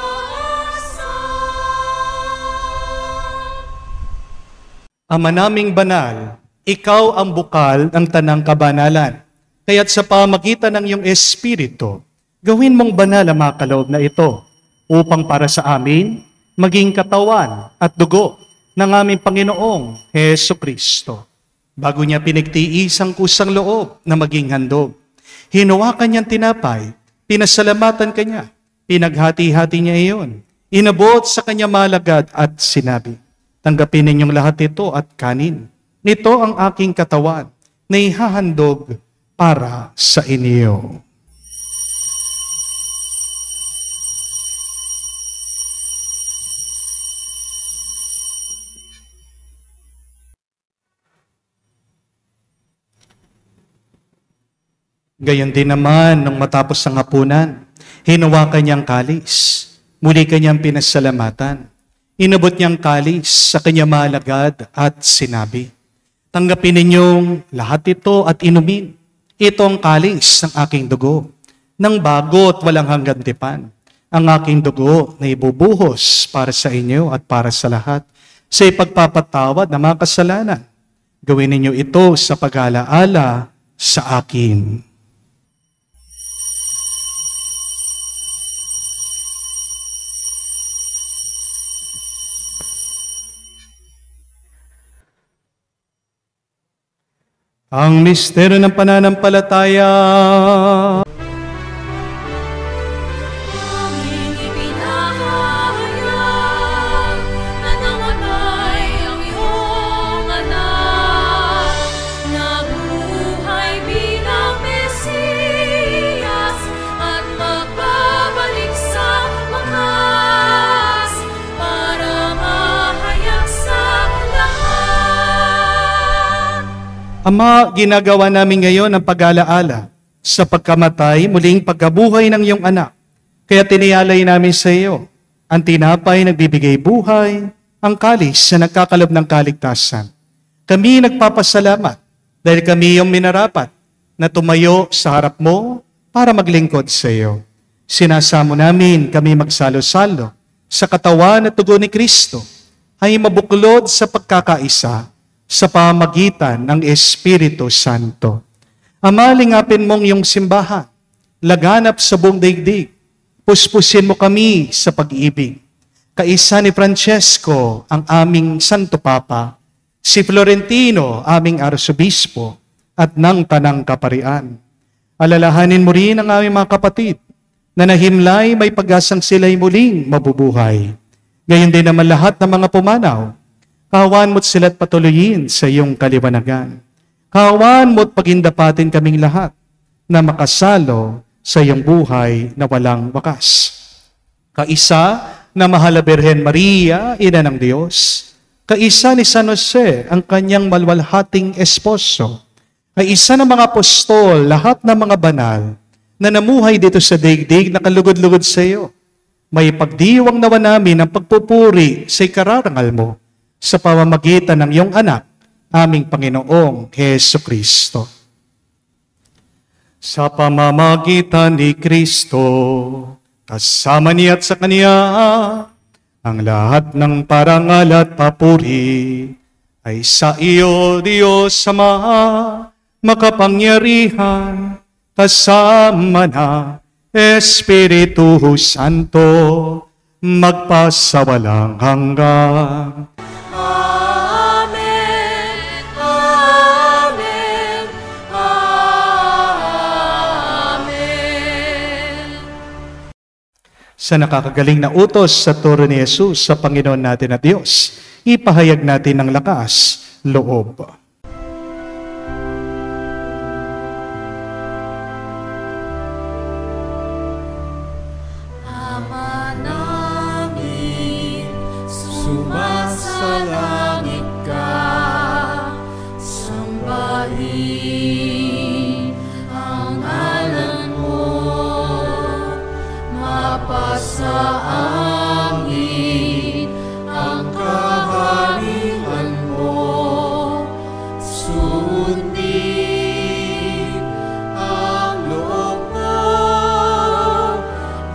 Ama naming banal, ikaw ang bukal ng tanang kabanalan. Kaya't sa pamagitan ng iyong Espiritu, gawin mong banal ang mga kaloob na ito upang para sa amin maging katawan at dugo ng aming Panginoong Heso Kristo. Bago niya pinagtiis ang kusang loob na maging handog, hinawakan niyang tinapay, pinasalamatan kanya, pinaghati-hati niya iyon, inabot sa kanya malagad at sinabi, tanggapin ninyong lahat ito at kanin. Nito ang aking katawan na ihahandog para sa inyo. Gayon din naman, nung matapos ang hapunan, hinawakan niyang kalis. Muli kanyang pinasalamatan. Inabot niyang kalis sa kanyang malagad at sinabi, tanggapin ninyong lahat ito at inumin. Ito ang kalis ng aking dugo, ng bago at walang hanggang tipan. Ang aking dugo na ibubuhos para sa inyo at para sa lahat sa ipagpapatawad ng mga kasalanan. Gawin ninyo ito sa pag-alaala sa akin. Ang misteryo ng pananampalataya. Aming ipinahayag na namatay ang iyong anak, nabuhay bilang Mesiyas at magbabalik sa wakas para mahayag sa lahat. Ama, ginagawa namin ngayon ang pag-alaala sa pagkamatay, muling pagkabuhay ng iyong anak. Kaya tiniyalay namin sa iyo ang tinapay nagbibigay buhay, ang kalis na nagkakalob ng kaligtasan. Kami nagpapasalamat dahil kami yung minarapat na tumayo sa harap mo para maglingkod sa iyo. Sinasamo namin kami magsalo-salo sa katawan at dugo ni Kristo ay mabuklod sa pagkakaisa sa pamagitan ng Espiritu Santo. Ama, lingapin mong iyong simbahan, laganap sa buong daigdig, puspusin mo kami sa pag-ibig. Kaisa ni Francesco, ang aming Santo Papa, si Florentino, aming Arsobispo, at ng tanang kaparian. Alalahanin mo rin ang aming mga kapatid na nahimlay may pag-asang sila'y muling mabubuhay. Gayon din naman lahat ng mga pumanaw. Kahawan mo't sila't patuloyin sa iyong kaliwanagan. Kahawan mo't pagindapatin kaming lahat na makasalo sa iyong buhay na walang wakas. Kaisa na mahal na Birhen Maria, Ina ng Diyos. Kaisa ni San Jose, ang kanyang malwalhating esposo. Kaisa ng mga apostol, lahat ng mga banal na namuhay dito sa daigdig na kalugod-lugod sa iyo. May pagdiwang nawa namin ang pagpupuri sa ikararangal mo sa pamamagitan ng iyong anak, aming Panginoong Heso Kristo. Sa pamamagitan ni Kristo, kasama niya at sa Kanya, ang lahat ng parangal at papuri ay sa iyo, Diyos Ama, makapangyarihan, kasama na Espiritu Santo, magpasawalang hanggan. Amen. Amen. Amen. Sa nakakagaling na utos sa turo ni Jesus sa Panginoon natin at Diyos, ipahayag natin ng lakas, loob. Ama namin, sumasalangit ka, sambahin ang ngalan mo, mapasa amin ang kaharian mo, sundin ang loob mo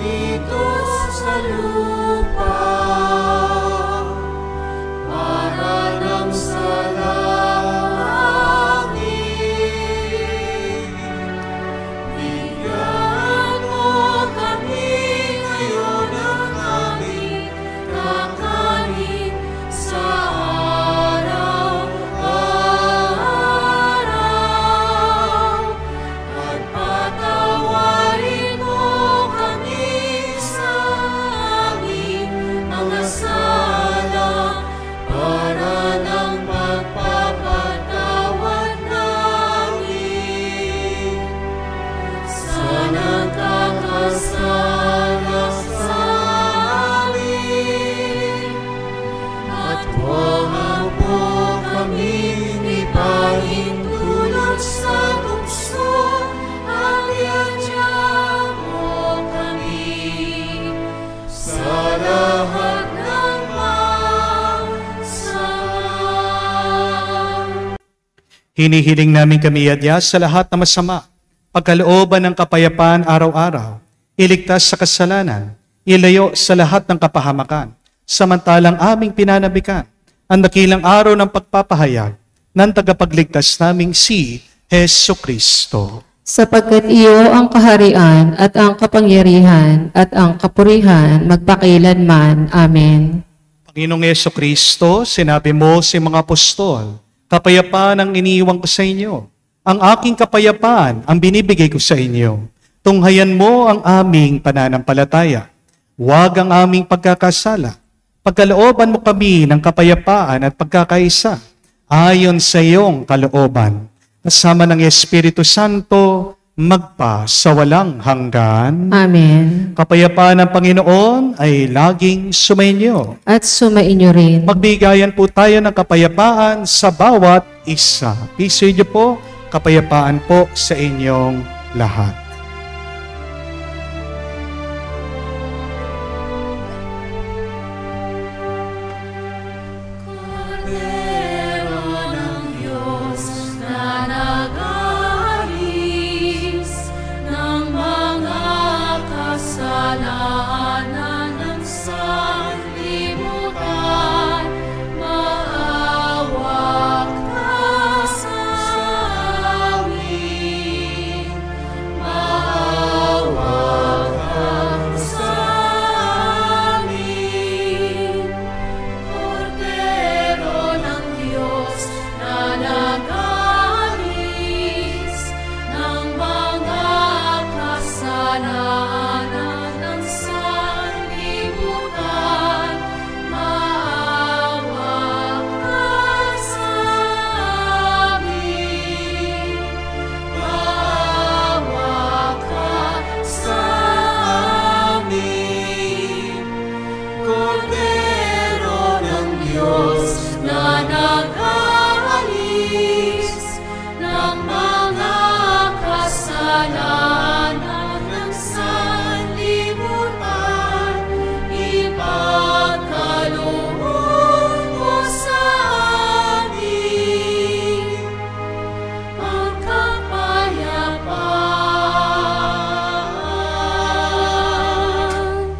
dito sa lupa, para nang sa langit. Bigyan mo kami ngayon ng aming kakanin sa araw-araw, at patawarin mo kami sa aming mga sala, para ng pagpapatawad namin sa nagkakasala sa amin. At huwag mo kaming ipahintulot sa tukso, at iadya mo kami sa lahat ng masama. Hinihiling namin kami iadya sa lahat na masama, pagkalooban ng kapayapaan araw-araw, iligtas sa kasalanan, ilayo sa lahat ng kapahamakan, samantalang aming pinanabikan ang dakilang araw ng pagpapahayag ng tagapagligtas naming si Heso Kristo. Sapagkat iyo ang kaharian at ang kapangyarihan at ang kapurihan magpakailanman. Amen. Panginoong Heso Kristo, sinabi mo sa mga apostol, kapayapaan ang iniiwan ko sa inyo. Ang aking kapayapaan ang binibigay ko sa inyo. Tunghayan mo ang aming pananampalataya. Huwag ang aming pagkakasala. Pagkalooban mo kami ng kapayapaan at pagkakaisa, ayon sa iyong kalooban. Kasama ng Espiritu Santo, magpa sa walang hanggan. Amen. Kapayapaan ng Panginoon ay laging sumainyo. At sumainyo rin. Magbigayan po tayo ng kapayapaan sa bawat isa. Peace with you po, kapayapaan po sa inyong lahat. Kordero ng Diyos na nag-aalis ng mga kasalanan ng sanlibutan, maawa ka sa amin.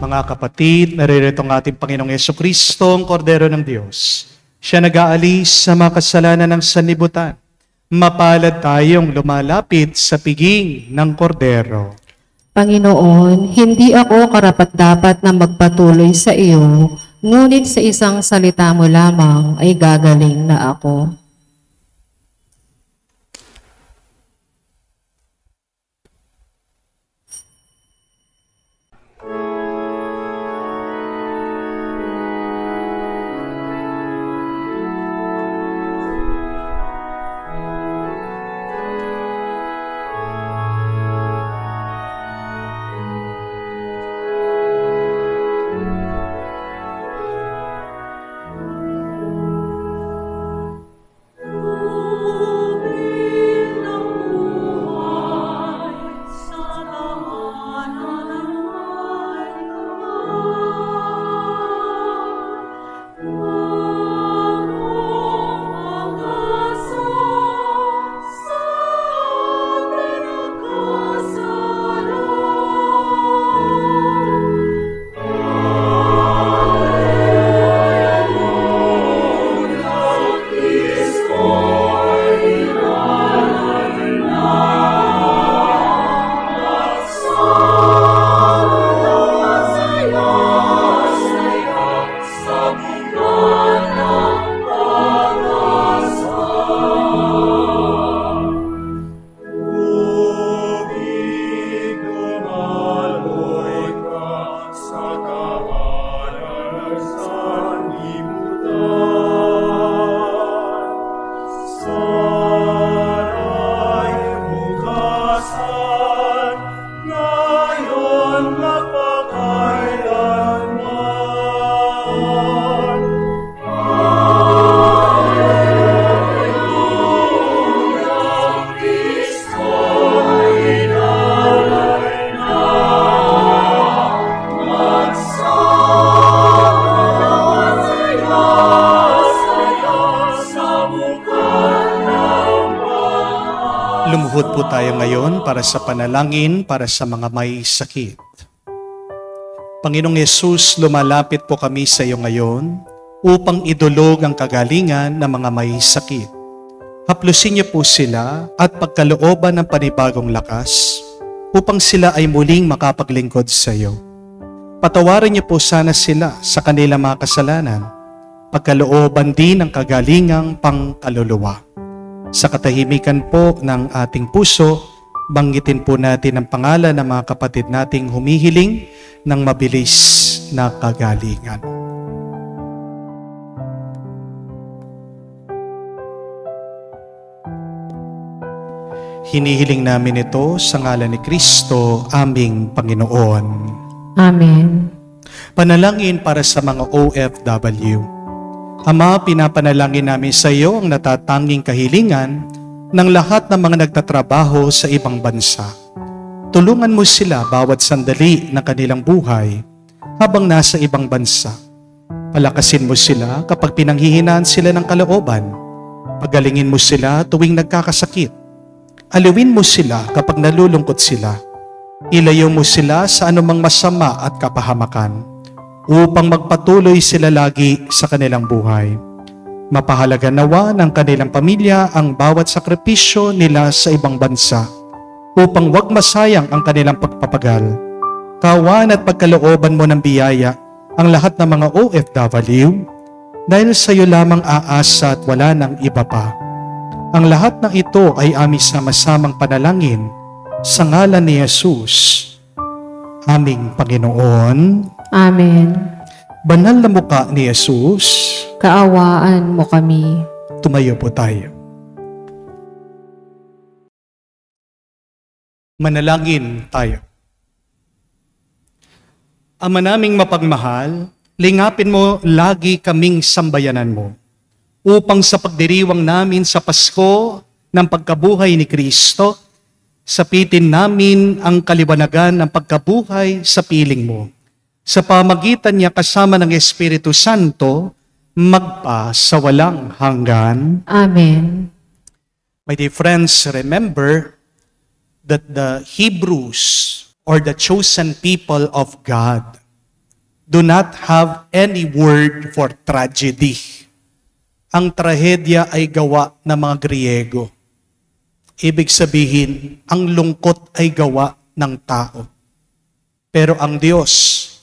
Mga kapatid, naririto ang ating Panginoong Jesucristo, ang Kordero ng Diyos. Siya nag-aalis sa mga kasalanan ng sanlibutan. Mapalad tayong lumalapit sa piging ng Kordero. Panginoon, hindi ako karapat-dapat na magpatuloy sa iyo, ngunit sa isang salita mo lamang ay gagaling na ako. Lumuhod po tayo ngayon para sa panalangin para sa mga may sakit. Panginoong Yesus, lumalapit po kami sa iyo ngayon upang idulog ang kagalingan ng mga may sakit. Haplusin niyo po sila at pagkalooban ng panibagong lakas upang sila ay muling makapaglingkod sa iyo. Patawarin niyo po sana sila sa kanilang mga kasalanan, pagkalooban din ng kagalingang pangkaluluwa. Sa katahimikan po ng ating puso, banggitin po natin ang pangalan ng mga kapatid nating humihiling ng mabilis na kagalingan. Hinihiling namin ito sa ngalan ni Kristo, aming Panginoon. Amen. Panalangin para sa mga OFW. Ama, pinapanalangin namin sa iyo ang natatanging kahilingan ng lahat ng mga nagtatrabaho sa ibang bansa. Tulungan mo sila bawat sandali ng kanilang buhay habang nasa ibang bansa. Palakasin mo sila kapag pinanghihinaan sila ng kalooban. Pagalingin mo sila tuwing nagkakasakit. Aliwin mo sila kapag nalulungkot sila. Ilayo mo sila sa anumang masama at kapahamakan, upang magpatuloy sila lagi sa kanilang buhay. Mapahalaga nawa ng kanilang pamilya ang bawat sakripisyo nila sa ibang bansa upang wag masayang ang kanilang pagpapagal. Kawan at pagkalooban mo ng biyaya ang lahat ng mga OFW dahil sa iyo lamang aasa at wala ng iba pa. Ang lahat ng ito ay aming sama-samang panalangin sa ngalan ni Jesus, aming Panginoon. Amen. Banal na mukha ni Jesus, Kaawaan mo kami. tumayo po tayo. Manalangin tayo. Ama naming mapagmahal, lingapin mo lagi kaming sambayanan mo upang sa pagdiriwang namin sa Pasko ng pagkabuhay ni Kristo, sapitin namin ang kaliwanagan ng pagkabuhay sa piling mo. Sa pamagitan niya kasama ng Espiritu Santo, magpa sa walang hanggan. Amen. My dear friends, remember that the Hebrews or the chosen people of God do not have any word for tragedy. Ang trahedya ay gawa ng mga Griego. Ibig sabihin, ang lungkot ay gawa ng tao. Pero ang Diyos,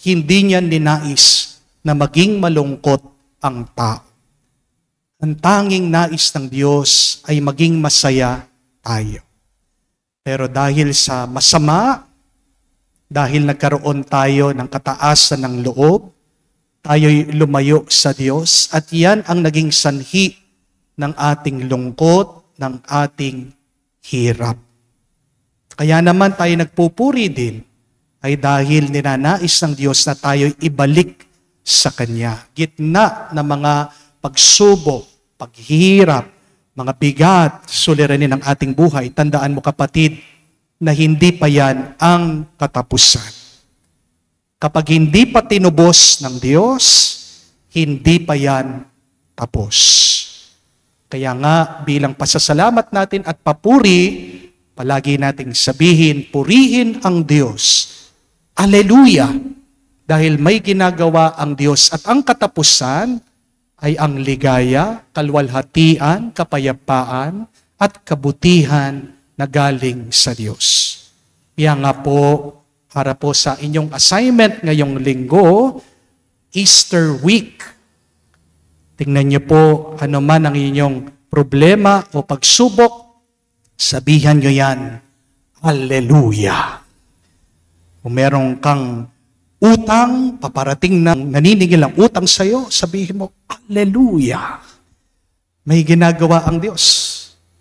hindi niya ninais na maging malungkot ang tao. Ang tanging nais ng Diyos ay maging masaya tayo. Pero dahil sa masama, dahil nagkaroon tayo ng kataasan ng loob, tayo'y lumayo sa Diyos at yan ang naging sanhi ng ating lungkot, ng ating hirap. Kaya naman tayo nagpupuri din ay dahil ninanais ng Diyos na tayo'y ibalik sa Kanya. Gitna ng mga pagsubok, paghihirap, mga bigat, suliranin ng ating buhay. Tandaan mo kapatid, na hindi pa yan ang katapusan. Kapag hindi pa tinubos ng Diyos, hindi pa yan tapos. Kaya nga, bilang pasasalamat natin at papuri, palagi nating sabihin, purihin ang Diyos. Aleluya! Dahil may ginagawa ang Diyos at ang katapusan ay ang ligaya, kalwalhatian, kapayapaan, at kabutihan na galing sa Diyos. Kaya nga po, para po sa inyong assignment ngayong linggo, Easter week. Tingnan niyo po ano man ang inyong problema o pagsubok, sabihan niyo yan, Hallelujah. Kung meron kang utang, paparating na naniningil ang utang sa iyo, sabihin mo, Hallelujah. May ginagawa ang Diyos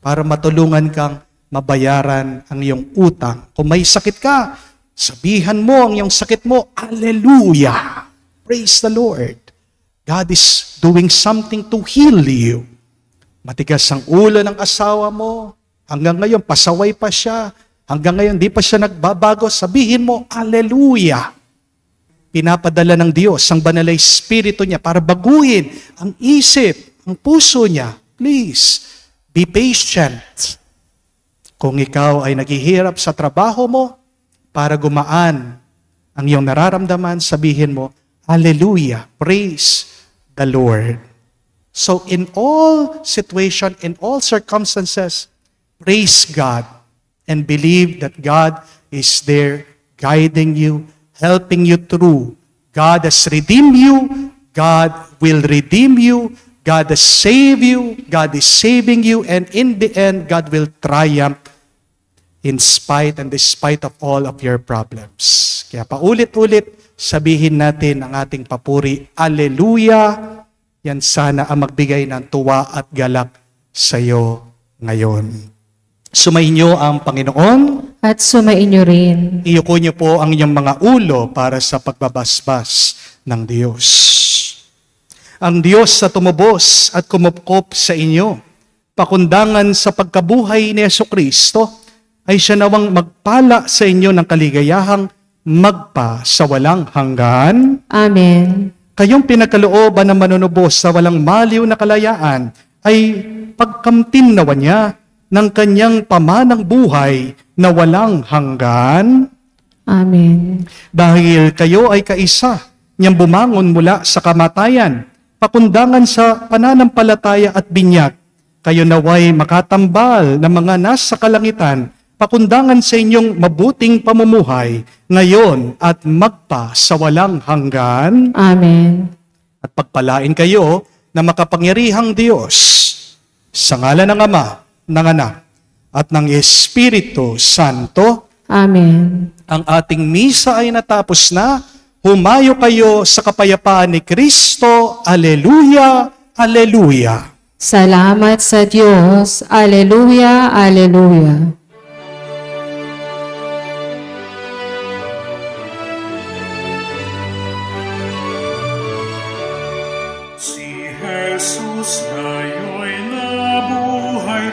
para matulungan kang mabayaran ang iyong utang. Kung may sakit ka, sabihan mo ang iyong sakit mo, Hallelujah! Praise the Lord. God is doing something to heal you. Matigas ang ulo ng asawa mo, hanggang ngayon pasaway pa siya, hanggang ngayon di pa siya nagbabago, sabihin mo, Hallelujah! Pinapadala ng Diyos ang banal na Espiritu niya para baguhin ang isip, ang puso niya. Please, be patient. Kung ikaw ay naghihirap sa trabaho mo, para gumaan ang iyong nararamdaman, sabihin mo, Hallelujah, praise the Lord. So in all situation, in all circumstances, praise God and believe that God is there guiding you, helping you through. God has redeemed you, God will redeem you, God has saved you, God is saving you, and in the end, God will triumph in spite and despite of all of your problems. Kaya paulit-ulit, sabihin natin ang ating papuri, Alleluia! Yan sana ang magbigay ng tuwa at galak sa iyo ngayon. Sumainyo ang Panginoon. At sumainyo rin. Iyuko niyo po ang inyong mga ulo para sa pagbabasbas ng Diyos. Ang Diyos na tumubos at kumupkop sa inyo, pakundangan sa pagkabuhay ni Jesucristo, ay siya nawang magpala sa inyo ng kaligayahang magpa sa walang hanggan. Amen. Kayong pinagkalooban ng manunubos sa walang maliw na kalayaan ay pagkamtinawa niya ng kanyang pamanang buhay na walang hanggan. Amen. Dahil kayo ay kaisa niyang bumangon mula sa kamatayan, pakundangan sa pananampalataya at binyag, kayo naway makatambal ng mga nasa kalangitan, pakundangan sa inyong mabuting pamumuhay ngayon at magpa sa walang hanggan. Amen. At pagpalain kayo na makapangyarihang Diyos sa ngalan ng Ama, ng Anak, at ng Espiritu Santo. Amen. Ang ating misa ay natapos na. Humayo kayo sa kapayapaan ni Kristo. Alleluia, Alleluia. Salamat sa Diyos. Alleluia, Alleluia. Si Jesus ngayon'y nabuhay,